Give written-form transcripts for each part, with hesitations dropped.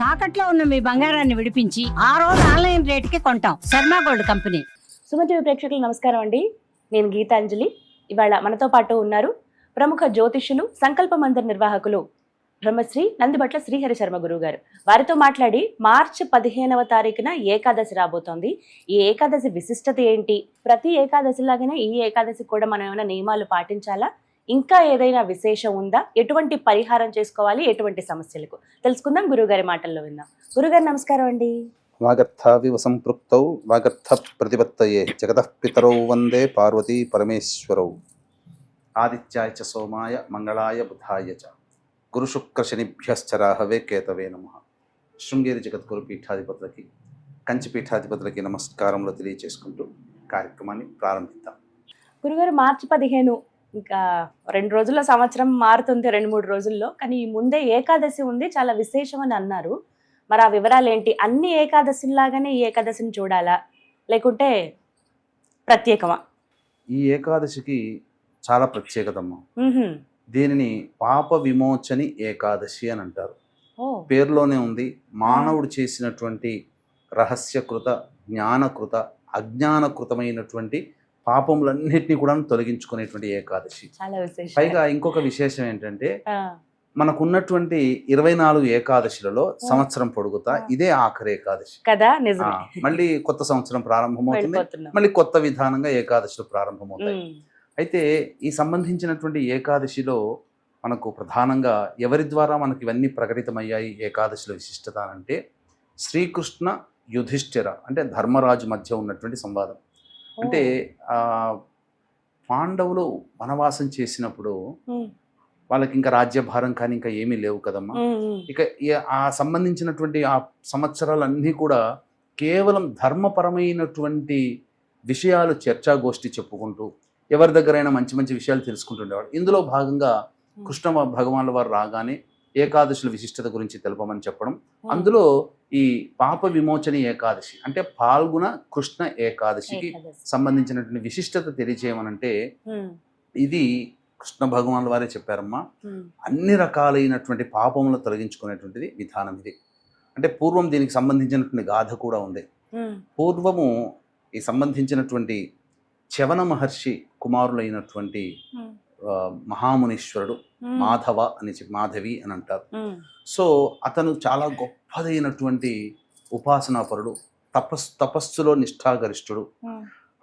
తాకట్లో ఉన్న మీ బంగారాన్ని విడిపించి ఆ రోజు ఆన్లైన్ రేటుకి కొంటాం. Sharma gold company. సుమన్ ప్రేక్షకులకు నమస్కారం అండి. నేను గీతాంజలి. ఇవాళ మనతో పాటు ఉన్నారు ప్రముఖ జ్యోతిష్యులు, సంకల్ప మందిర్ నిర్వాహకులు బ్రహ్మశ్రీ నందిబట్ల శ్రీహరి శర్మ గురువు గారు. వారితో మాట్లాడి మార్చి 15వ తారీఖున ఏకాదశి రాబోతోంది. ఈ ఏకాదశి విశిష్టత ఏంటి, ప్రతి ఏకాదశి లాగానే ఈ ఏకాదశి కూడా మనం ఏమైనా నియమాలు పాటించాలా, ఇంకా ఏదైనా విశేషం ఉందా, ఎటువంటి పరిహారం చేసుకోవాలి, ఎటువంటి సమస్యలకు తెలుసుకుందాం. గురువుగారి మాటల్లో విందాం. గురుగారు నమస్కారం అండి. వాగర్థావివ సంపృక్తౌ వాగర్థ ప్రతిపత్తయే జగతః పితరౌ వందే పార్వతీ పరమేశ్వరౌ. ఆదిత్యాయ చ సోమాయ మంగళాయ బుధాయ చ గురుశుక్రశనిభ్యశ్చ రాహవే కేతవే నమః. శృంగేరి జగద్గురు పీఠాధిపతులకి, కంచి పీఠాధిపతులకి నమస్కారములు తెలియచేసుకుంటూ కార్యక్రమాన్ని ప్రారంభిద్దాం. గురుగారు, మార్చి 15 ఇంకా 2 రోజుల్లో సంవత్సరం మారుతుంది, 2-3 రోజుల్లో. కానీ ఈ ముందే ఏకాదశి ఉంది, చాలా విశేషం అని అన్నారు. మరి ఆ వివరాలు ఏంటి? అన్ని ఏకాదశిలాగానే ఈ ఏకాదశిని చూడాలా, లేకుంటే ప్రత్యేకమా? ఈ ఏకాదశికి చాలా ప్రత్యేకతమ్మ. దీనిని పాప విమోచని ఏకాదశి అని అంటారు. పేరులోనే ఉంది. మానవుడు చేసినటువంటి రహస్యకృత, జ్ఞానకృత, అజ్ఞానకృతమైనటువంటి పాపములన్నిటినీ కూడా తొలగించుకునేటువంటి ఏకాదశి. పైగా ఇంకొక విశేషం ఏంటంటే, మనకున్నటువంటి 24 ఏకాదశిలలో సంవత్సరం పొడుగుతా ఇదే ఆఖరి ఏకాదశి కదా. మళ్ళీ కొత్త సంవత్సరం ప్రారంభమవుతుంది, మళ్ళీ కొత్త విధానంగా ఏకాదశిలు ప్రారంభమవుతాయి. అయితే ఈ సంబంధించినటువంటి ఏకాదశిలో మనకు ప్రధానంగా ఎవరి ద్వారా మనకి ఇవన్నీ ప్రకటితమయ్యాయి ఏకాదశిలో విశిష్టత అంటే, శ్రీకృష్ణ యుధిష్ఠిర అంటే ధర్మరాజు మధ్య ఉన్నటువంటి సంవాదం. అంటే పాండవులు వనవాసం చేసినప్పుడు వాళ్ళకి ఇంకా రాజ్యభారం కానీ ఇంకా ఏమీ లేవు కదమ్మా. ఇక ఆ సంబంధించినటువంటి ఆ సంవత్సరాలన్నీ కూడా కేవలం ధర్మపరమైనటువంటి విషయాలు చర్చాగోష్ఠి చెప్పుకుంటూ ఎవరి దగ్గరైనా మంచి మంచి విషయాలు తెలుసుకుంటుండేవాడు. ఇందులో భాగంగా కృష్ణ భగవానుల వారు రాగానే ఏకాదశుల విశిష్టత గురించి తెలపమని చెప్పడం. అందులో ఈ పాప విమోచని ఏకాదశి అంటే పాల్గొన కృష్ణ ఏకాదశికి సంబంధించినటువంటి విశిష్టత తెలియచేయమనంటే, ఇది కృష్ణ భగవానుల వారే చెప్పారమ్మా. అన్ని రకాలైనటువంటి పాపములు తొలగించుకునేటువంటిది విధానం ఇది. అంటే పూర్వం దీనికి సంబంధించినటువంటి గాథ కూడా ఉంది. పూర్వము ఈ సంబంధించినటువంటి చవన మహర్షి కుమారులైనటువంటి మహామునీశ్వరుడు మాధవ అని చెప్పి, మాధవి అని అంటారు. సో అతను చాలా గొప్పదైనటువంటి ఉపాసనాపరుడు, తపస్సులో నిష్ఠాగరిష్ఠుడు.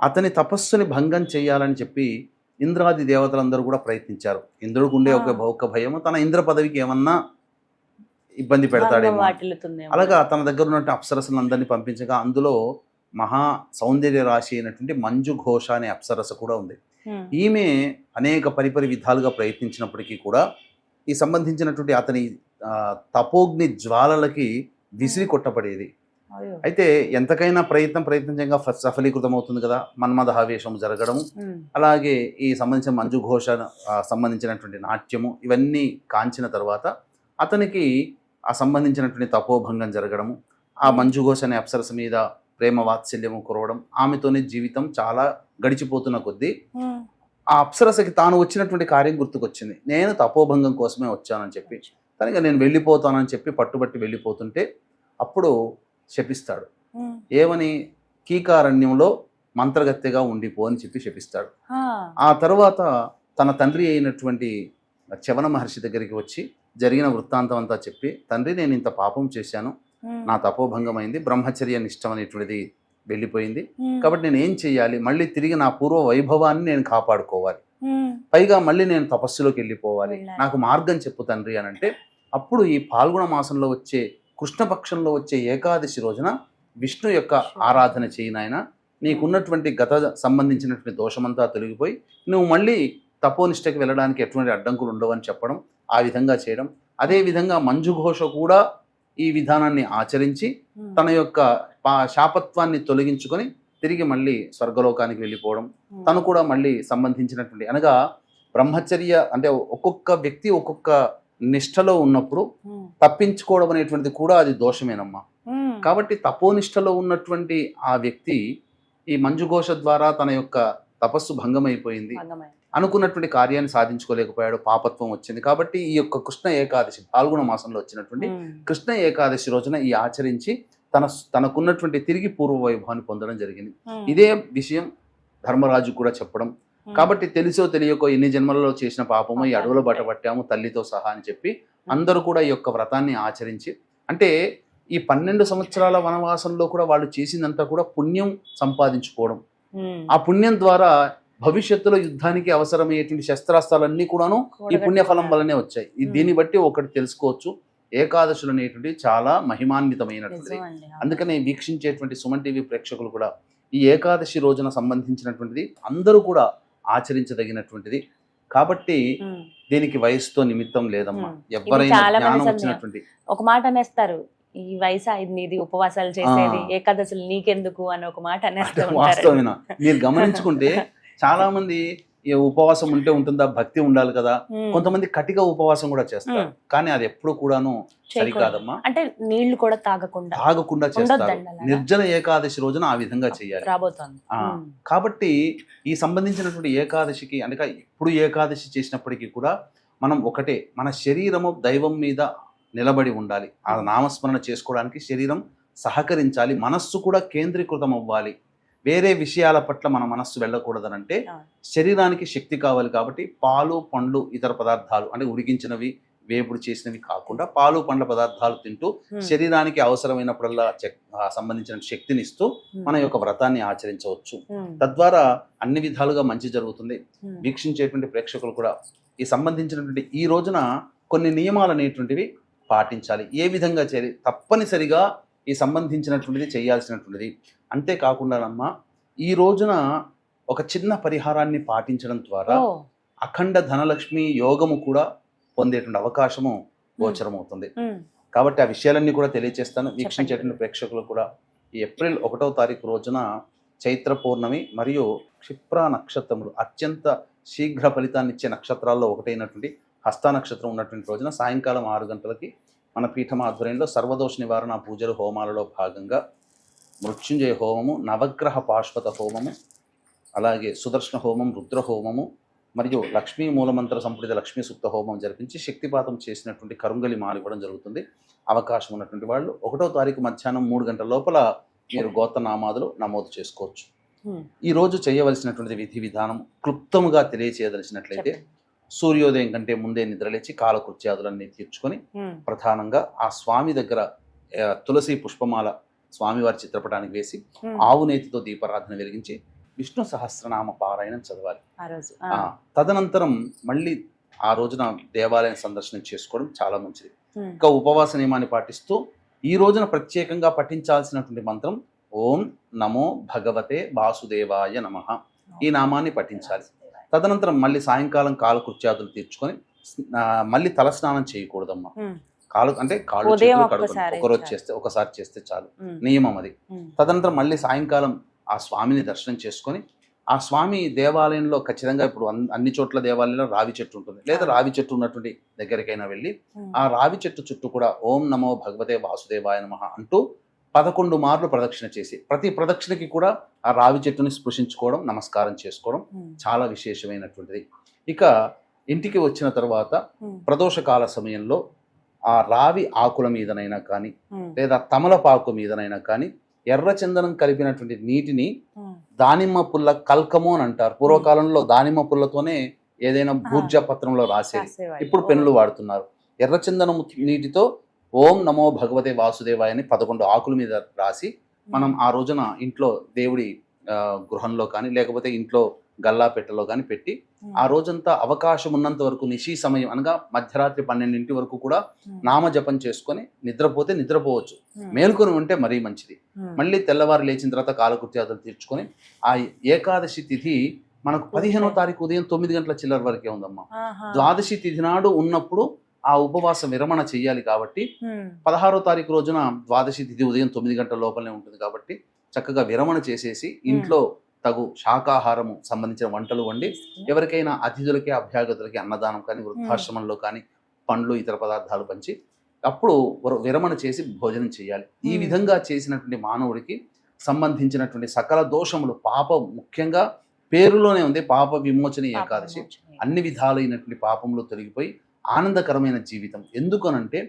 అతని తపస్సుని భంగం చేయాలని చెప్పి ఇంద్రాది దేవతలందరూ కూడా ప్రయత్నించారు. ఇంద్రుడికి ఉండే ఒక భయము, తన ఇంద్ర పదవికి ఏమన్నా ఇబ్బంది పెడతాడేమో. అలాగా తన దగ్గర ఉన్నటువంటి అప్సరసలందరినీ పంపించగా అందులో మహా సౌందర్య రాశి అయినటువంటి మంజు ఘోష అనే అప్సరస కూడా ఉంది. ఈమె అనేక పరిపరి విధాలుగా ప్రయత్నించినప్పటికీ కూడా ఈ సంబంధించినటువంటి అతని తపోగ్ని జ్వాలలకి విసిరి కొట్టబడేది. అయితే ఎంతకైనా ప్రయత్నించగా సఫలీకృతం అవుతుంది కదా. మన్మథావేశం జరగడము, అలాగే ఈ సంబంధించిన మంజు ఘోష సంబంధించినటువంటి నాట్యము, ఇవన్నీ కాంచిన తర్వాత అతనికి ఆ సంబంధించినటువంటి తపోభంగం జరగడము, ఆ మంజు ఘోష అనే అప్సరస మీద ప్రేమ వాత్సల్యము కురవడం, ఆమెతోనే జీవితం చాలా గడిచిపోతున్న కొద్దీ ఆ అప్సరసకి తాను వచ్చినటువంటి కార్యం గుర్తుకొచ్చింది. నేను తపోభంగం కోసమే వచ్చానని చెప్పి, తనగా నేను వెళ్ళిపోతానని చెప్పి పట్టుబట్టి వెళ్ళిపోతుంటే అప్పుడు శపిస్తాడు. ఏమని? కీకారణ్యంలో మంత్రగత్తెగా ఉండిపో అని చెప్పి శపిస్తాడు. ఆ తర్వాత తన తండ్రి అయినటువంటి చవన మహర్షి దగ్గరికి వచ్చి జరిగిన వృత్తాంతం అంతా చెప్పి, తండ్రి నేను ఇంత పాపం చేశాను, నా తపోభంగమైంది, బ్రహ్మచర్య నిష్టం అనేటువంటిది వెళ్ళిపోయింది, కాబట్టి నేను ఏం చెయ్యాలి, మళ్ళీ తిరిగి నా పూర్వ వైభవాన్ని నేను కాపాడుకోవాలి, పైగా మళ్ళీ నేను తపస్సులోకి వెళ్ళిపోవాలి, నాకు మార్గం చెప్పు తండ్రి అని అంటే, అప్పుడు ఈ పాల్గొన మాసంలో వచ్చే కృష్ణపక్షంలో వచ్చే ఏకాదశి రోజున విష్ణు యొక్క ఆరాధన చేయి నాయన, నీకున్నటువంటి గత సంబంధించినటువంటి దోషమంతా తొలగిపోయి నువ్వు మళ్ళీ తపోనిష్టకి వెళ్ళడానికి ఎటువంటి అడ్డంకులు ఉండవని చెప్పడం, ఆ విధంగా చేయడం. అదేవిధంగా మంజు ఘోష కూడా ఈ విధానాన్ని ఆచరించి తన యొక్క శాపత్వాన్ని తొలగించుకొని తిరిగి మళ్ళీ స్వర్గలోకానికి వెళ్ళిపోవడం. తను కూడా మళ్ళీ సంబంధించినటువంటి అనగా బ్రహ్మచర్య అంటే ఒక్కొక్క వ్యక్తి ఒక్కొక్క నిష్టలో ఉన్నప్పుడు తప్పించుకోవడం అనేటువంటిది కూడా అది దోషమేనమ్మా. కాబట్టి తపోనిష్టలో ఉన్నటువంటి ఆ వ్యక్తి ఈ మంజుఘోష ద్వారా తన యొక్క తపస్సు భంగమైపోయింది. అనుకున్నటువంటి కార్యాన్ని సాధించుకోలేకపోయాడు, పాపత్వం వచ్చింది. కాబట్టి ఈ యొక్క కృష్ణ ఏకాదశి పాల్గొన మాసంలో వచ్చినటువంటి కృష్ణ ఏకాదశి రోజున ఈ ఆచరించి తనకున్నటువంటి తిరిగి పూర్వ వైభవాన్ని పొందడం జరిగింది. ఇదే విషయం ధర్మరాజు కూడా చెప్పడం. కాబట్టి తెలిసో తెలియకో ఎన్ని జన్మలలో చేసిన పాపమో ఈ అడవుల బట్ట పట్టాము తల్లితో సహా అని చెప్పి అందరూ కూడా ఈ యొక్క వ్రతాన్ని ఆచరించి, అంటే ఈ 12 సంవత్సరాల వనవాసంలో కూడా వాళ్ళు చేసిందంతా కూడా పుణ్యం సంపాదించుకోవడం. ఆ పుణ్యం ద్వారా భవిష్యత్తులో యుద్ధానికి అవసరమయ్యేటువంటి శస్త్రాస్త్రాలన్నీ కూడాను ఈ పుణ్యఫలం వల్లనే వచ్చాయి. దీన్ని బట్టి ఒకటి తెలుసుకోవచ్చు, ఏకాదశులు అనేటువంటి చాలా మహిమాన్వితమైనటువంటిది. అందుకనే వీక్షించేటువంటి సుమన్ టీవీ ప్రేక్షకులు కూడా ఈ ఏకాదశి రోజున సంబంధించినటువంటిది అందరూ కూడా ఆచరించదగినటువంటిది. కాబట్టి దీనికి వయసుతో నిమిత్తం లేదమ్మా. ఎవరైనా జ్ఞానం వచ్చినటువంటి ఒక మాట అనేస్తారు, ఈ వయసు ఇది ఉపవాసాలు చేసేది, ఏకాదశులు నీకెందుకు అని ఒక మాట అనేస్తారు. వాస్తవమేనా? మీరు గమనించుకుంటే చాలా మంది ఉపవాసం ఉంటే ఉంటుందా, భక్తి ఉండాలి కదా. కొంతమంది కటిక ఉపవాసం కూడా చేస్తారు, కానీ అది ఎప్పుడు కూడాను సరికాదమ్మా. అంటే నీళ్లు కూడా తాగకుండా చేస్తారు. నిర్జన ఏకాదశి రోజున ఆ విధంగా చేయాలి. కాబట్టి ఈ సంబంధించినటువంటి ఏకాదశికి అనగా ఇప్పుడు ఏకాదశి చేసినప్పటికీ కూడా మనం ఒకటే, మన శరీరము దైవం మీద నిలబడి ఉండాలి. ఆ నామస్మరణ చేసుకోవడానికి శరీరం సహకరించాలి, మనస్సు కూడా కేంద్రీకృతం అవ్వాలి. వేరే విషయాల పట్ల మన మనస్సు వెళ్ళకూడదనంటే శరీరానికి శక్తి కావాలి. కాబట్టి పాలు పండ్లు ఇతర పదార్థాలు అంటే ఉడికించినవి వేపుడు చేసినవి కాకుండా పాలు పండ్ల పదార్థాలు తింటూ శరీరానికి అవసరమైనప్పుడల్లా సంబంధించిన శక్తిని ఇస్తూ మన యొక్క వ్రతాన్ని ఆచరించవచ్చు. తద్వారా అన్ని విధాలుగా మంచి జరుగుతుంది. వీక్షించేటువంటి ప్రేక్షకులు కూడా ఈ సంబంధించినటువంటి ఈ రోజున కొన్ని నియమాలు అనేటువంటివి పాటించాలి. ఏ విధంగా చేయాలి, తప్పనిసరిగా ఈ సంబంధించినటువంటిది చేయాల్సినటువంటిది. అంతేకాకుండానమ్మా ఈ రోజున ఒక చిన్న పరిహారాన్ని పాటించడం ద్వారా అఖండ ధనలక్ష్మి యోగము కూడా పొందేటువంటి అవకాశము గోచరమవుతుంది. కాబట్టి ఆ విషయాలన్నీ కూడా తెలియజేస్తాను వీక్షించేటువంటి ప్రేక్షకులు కూడా. ఈ ఏప్రిల్ 1వ తారీఖు రోజున చైత్ర పౌర్ణమి మరియు క్షిప్ర నక్షత్రములు అత్యంత శీఘ్ర ఫలితాన్ని ఇచ్చే నక్షత్రాల్లో ఒకటైనటువంటి హస్త నక్షత్రం ఉన్నటువంటి రోజున సాయంకాలం 6 గంటలకి మన పీఠం ఆధ్వర్యంలో సర్వదోష నివారణ పూజలు హోమాలలో భాగంగా మృత్యుంజయ హోమము, నవగ్రహ పాశ్వత హోమము, అలాగే సుదర్శన హోమం, రుద్ర హోమము మరియు లక్ష్మీ మూలమంత్ర సంపుటిత లక్ష్మీ సూక్త హోమం జరిపించి శక్తిపాతం చేసినటువంటి కరుంగలి మాల ఇవ్వడం జరుగుతుంది. అవకాశం ఉన్నటువంటి వాళ్ళు 1వ తారీఖు మధ్యాహ్నం 3 గంటల లోపల మీరు గోత్రనామాదులు నమోదు చేసుకోవచ్చు. ఈ రోజు చేయవలసినటువంటి విధి విధానం క్లుప్తముగా తెలియచేయదలిచినట్లయితే సూర్యోదయం కంటే ముందే నిద్రలేచి కాలకృత్యాదులన్నీ తీర్చుకొని ప్రధానంగా ఆ స్వామి దగ్గర తులసి పుష్పమాల స్వామివారి చిత్రపటానికి వేసి ఆవు నేతితో దీపారాధన వెలిగించి విష్ణు సహస్రనామ పారాయణం చదవాలి. తదనంతరం మళ్ళీ ఆ రోజున దేవాలయం సందర్శనం చేసుకోవడం చాలా మంచిది. ఇంకా ఉపవాస నియమాన్ని పాటిస్తూ ఈ రోజున ప్రత్యేకంగా పఠించాల్సినటువంటి మంత్రం ఓం నమో భగవతే వాసుదేవాయ నమః. ఈ నామాన్ని పఠించాలి. తదనంతరం మళ్ళీ సాయంకాలం కాలకృత్యాదులు తీర్చుకొని మళ్ళీ తలస్నానం చేయకూడదమ్మా. కాళ్ళు చేతులు కడుక్కొని ఒకసారి చేస్తే చాలు, నియమం అది. తదనంతరం మళ్ళీ సాయంకాలం ఆ స్వామిని దర్శనం చేసుకొని ఆ స్వామి దేవాలయంలో ఖచ్చితంగా ఇప్పుడు అన్ని చోట్ల దేవాలయంలో రావి చెట్టు ఉంటుంది, లేదా రావి చెట్టు ఉన్నటువంటి దగ్గరికైనా వెళ్ళి ఆ రావి చెట్టు చుట్టూ కూడా ఓం నమో భగవతే వాసుదేవాయ నమః అంటూ 11 మార్లు ప్రదక్షిణ చేసి ప్రతి ప్రదక్షిణకి కూడా ఆ రావి చెట్టుని స్పృశించుకోవడం, నమస్కారం చేసుకోవడం చాలా విశేషమైనటువంటిది. ఇక ఇంటికి వచ్చిన తర్వాత ప్రదోషకాల సమయంలో ఆ రావి ఆకుల మీదనైనా కానీ లేదా తమలపాకు మీదనైనా కానీ ఎర్ర చందనం కలిపినటువంటి నీటిని దానిమ్మ పుల్ల కల్కము అని అంటారు. పూర్వకాలంలో దానిమ్మ పుల్లతోనే ఏదైనా భూర్జ పత్రంలో రాసేది, ఇప్పుడు పెన్నులు వాడుతున్నారు. ఎర్ర చందనం నీటితో ఓం నమో భగవతే వాసుదేవాయ అని 11 ఆకుల మీద రాసి మనం ఆ రోజున ఇంట్లో దేవుడి గృహంలో కానీ లేకపోతే ఇంట్లో గల్లా పెట్టెలో కానీ పెట్టి ఆ రోజంతా అవకాశం ఉన్నంత వరకు నిశీ సమయం అనగా మధ్యరాత్రి 12 వరకు కూడా నామజపం చేసుకొని నిద్రపోతే నిద్రపోవచ్చు, మేల్కొని ఉంటే మరీ మంచిది. మళ్ళీ తెల్లవారు లేచిన తర్వాత కాలకృత్యాదులు తీర్చుకొని ఆ ఏకాదశి తిథి మనకు 15వ తారీఖు ఉదయం 9 గంటల చిల్లర వరకే ఉందమ్మా. ద్వాదశి తిథి నాడు ఉన్నప్పుడు ఆ ఉపవాస విరమణ చెయ్యాలి. కాబట్టి 16వ తారీఖు రోజున ద్వాదశి తిథి ఉదయం 9 గంటల లోపలనే ఉంటుంది. కాబట్టి చక్కగా విరమణ చేసేసి ఇంట్లో తగు శాకాహారము సంబంధించిన వంటలు వండి ఎవరికైనా అతిథులకి అభ్యాగతులకి అన్నదానం కానీ వృద్ధాశ్రమంలో కానీ పండ్లు ఇతర పదార్థాలు పంచి అప్పుడు విరమణ చేసి భోజనం చేయాలి. ఈ విధంగా చేసినటువంటి మానవుడికి సంబంధించినటువంటి సకల దోషములు, పాపం, ముఖ్యంగా పేరులోనే ఉంది పాప విమోచన ఏకాదశి. అన్ని విధాలైనటువంటి పాపంలో తొలగిపోయి ఆనందకరమైన జీవితం. ఎందుకనంటే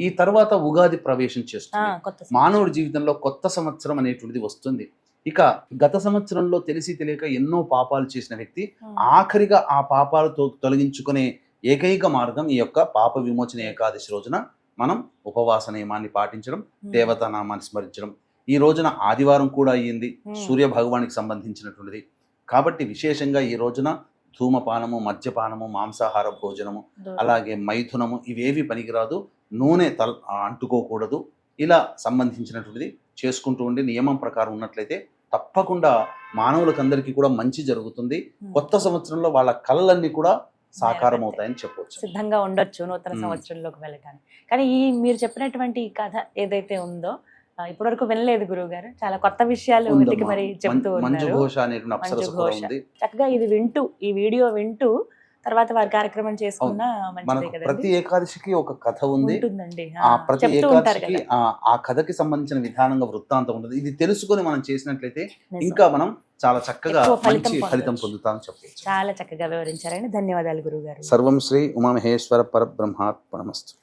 ఈ తర్వాత ఉగాది ప్రవేశం చేస్తుంది. మానవుడి జీవితంలో కొత్త సంవత్సరం అనేటువంటిది వస్తుంది. ఇక గత సంవత్సరంలో తెలిసి తెలియక ఎన్నో పాపాలు చేసిన వ్యక్తి ఆఖరిగా ఆ పాపాలతో తొలగించుకునే ఏకైక మార్గం ఈ యొక్క పాప విమోచన ఏకాదశి రోజున మనం ఉపవాస నియమాన్ని పాటించడం, దేవతా నామాన్ని స్మరించడం. ఈ రోజున ఆదివారం కూడా అయ్యింది, సూర్య భగవానికి సంబంధించినటువంటిది కాబట్టి విశేషంగా ఈ రోజున ధూమపానము, మద్యపానము, మాంసాహార భోజనము, అలాగే మైథునము ఇవేవి పనికిరాదు. నూనె అంటుకోకూడదు. ఇలా సంబంధించినటువంటిది చేసుకుంటూ ఉండి నియమం ప్రకారం ఉన్నట్లయితే తప్పకుండా మానవులకందరికీ కూడా మంచి జరుగుతుంది. కొత్త సంవత్సరంలో వాళ్ళ కళలన్నీ కూడా సాకారం అవుతాయని చెప్పవచ్చు. సిద్ధంగా ఉండొచ్చు నూతన సంవత్సరంలోకి వెళ్ళడానికి. కానీ ఈ మీరు చెప్పినటువంటి ఈ కథ ఏదైతే ఉందో ఇప్పటివరకు వినలేదు గురువు గారు. చాలా కొత్త విషయాలు వెతికి మరి చెప్తూ ఉన్నారు. చక్కగా ఇది వింటూ, ఈ వీడియో వింటూ తర్వాత వారి కార్యక్రమం చేసుకున్నా మంచిదే కదండి. ప్రతి ఏకాదశికి ఒక కథ ఉంది. ప్రతి ఏకాదశికి ఆ కథకి సంబంధించిన విధానంగా వృత్తాంతం ఉంటుంది. ఇది తెలుసుకొని మనం చేసినట్లయితే ఇంకా మనం చాలా చక్కగా మంచి ఫలితం పొందుతామని చెప్పవచ్చు. చాలా చక్కగా వివరించారండి. ధన్యవాదాలు గురువు గారు. సర్వం శ్రీ ఉమామహేశ్వర పరబ్రహ్మార్పణమస్తు.